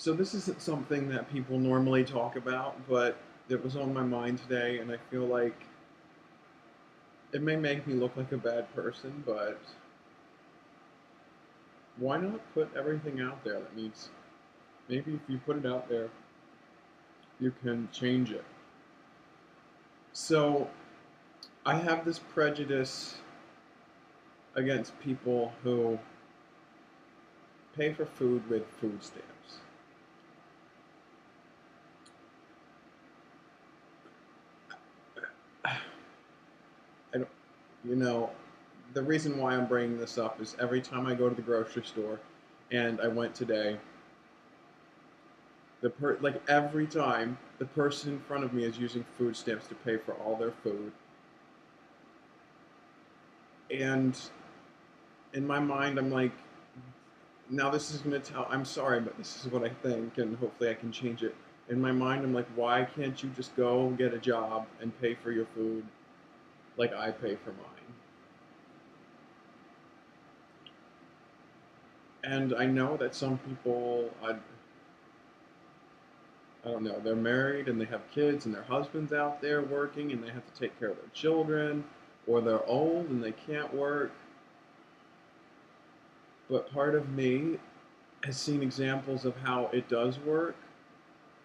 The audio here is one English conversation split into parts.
So this isn't something that people normally talk about, but it was on my mind today, and I feel like it may make me look like a bad person, but why not put everything out there that needs, maybe if you put it out there, you can change it. So I have this prejudice against people who pay for food with food stamps. I don't, you know, the reason why I'm bringing this up is every time I go to the grocery store, and I went today, like every time the person in front of me is using food stamps to pay for all their food, and in my mind I'm like, now this is going to tell, I'm sorry, but this is what I think, and hopefully I can change it. In my mind I'm like, why can't you just go get a job and pay for your food like I pay for mine? And I know that some people, I don't know, they're married and they have kids and their husband's out there working and they have to take care of their children, or they're old and they can't work. But part of me has seen examples of how it does work.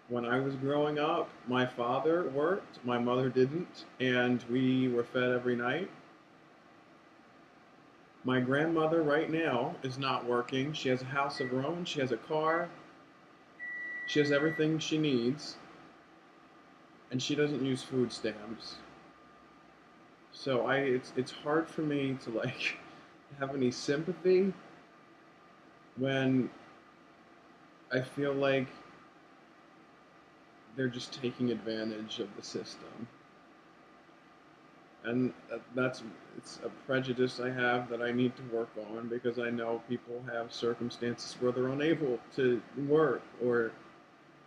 When I was growing up, my father worked, my mother didn't, and we were fed every night. My grandmother right now is not working. She has a house of her own, she has a car, she has everything she needs, and she doesn't use food stamps. So it's hard for me to like have any sympathy when I feel like they're just taking advantage of the system. And that's it's a prejudice I have that I need to work on because I know people have circumstances where they're unable to work or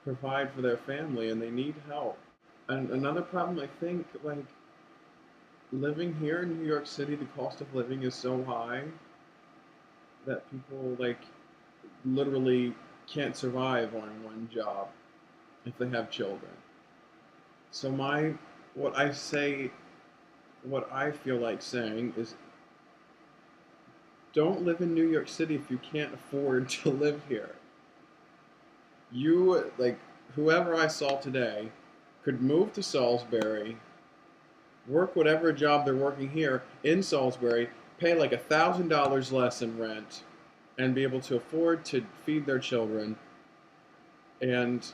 provide for their family and they need help. And another problem I think like living here in New York City, the cost of living is so high that people like literally can't survive on one job if they have children. So what I say, what I feel like saying is don't live in New York City if you can't afford to live here. You, like, whoever I saw today could move to Salisbury, work whatever job they're working here in Salisbury, pay like $1,000 less in rent, and be able to afford to feed their children and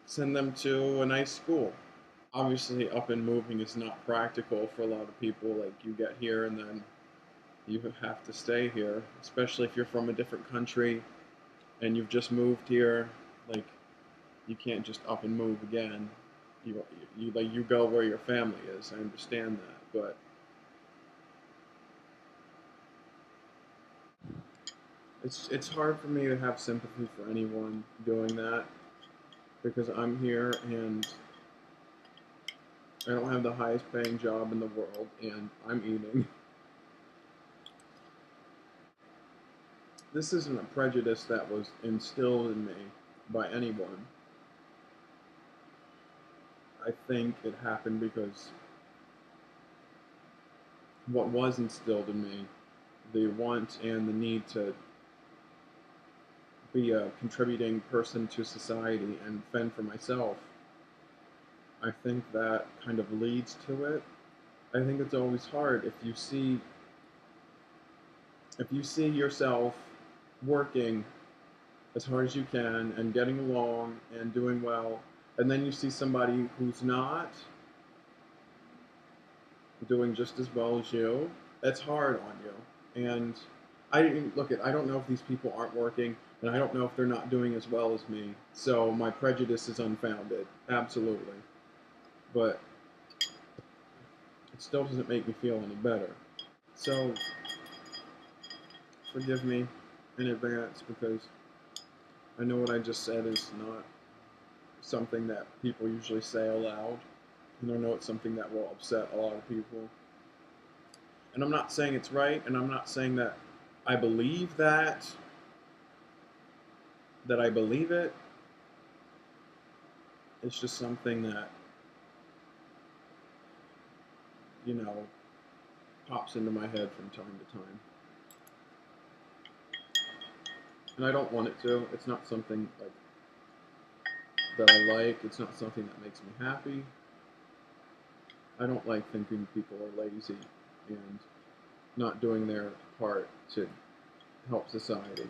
send them to a nice school. Obviously, up and moving is not practical for a lot of people. Like, you get here and then you have to stay here, especially if you're from a different country and you've just moved here. Like, you can't just up and move again. You go where your family is. I understand that, but it's hard for me to have sympathy for anyone doing that because I'm here and I don't have the highest paying job in the world and I'm eating. This isn't a prejudice that was instilled in me by anyone. I think it happened because what was instilled in me, the want and the need to be a contributing person to society and fend for myself, I think that kind of leads to it. I think it's always hard if you see yourself working as hard as you can and getting along and doing well, and then you see somebody who's not doing just as well as you, that's hard on you. And I don't know if these people aren't working, and I don't know if they're not doing as well as me. So my prejudice is unfounded, absolutely. But it still doesn't make me feel any better. So forgive me in advance because I know what I just said is not something that people usually say aloud. And I know it's something that will upset a lot of people. And I'm not saying it's right, and I'm not saying that I believe that that I believe it. It's just something that, you know, pops into my head from time to time. And I don't want it to. It's not something like that I like. It's not something that makes me happy. I don't like thinking people are lazy and not doing their part to help society.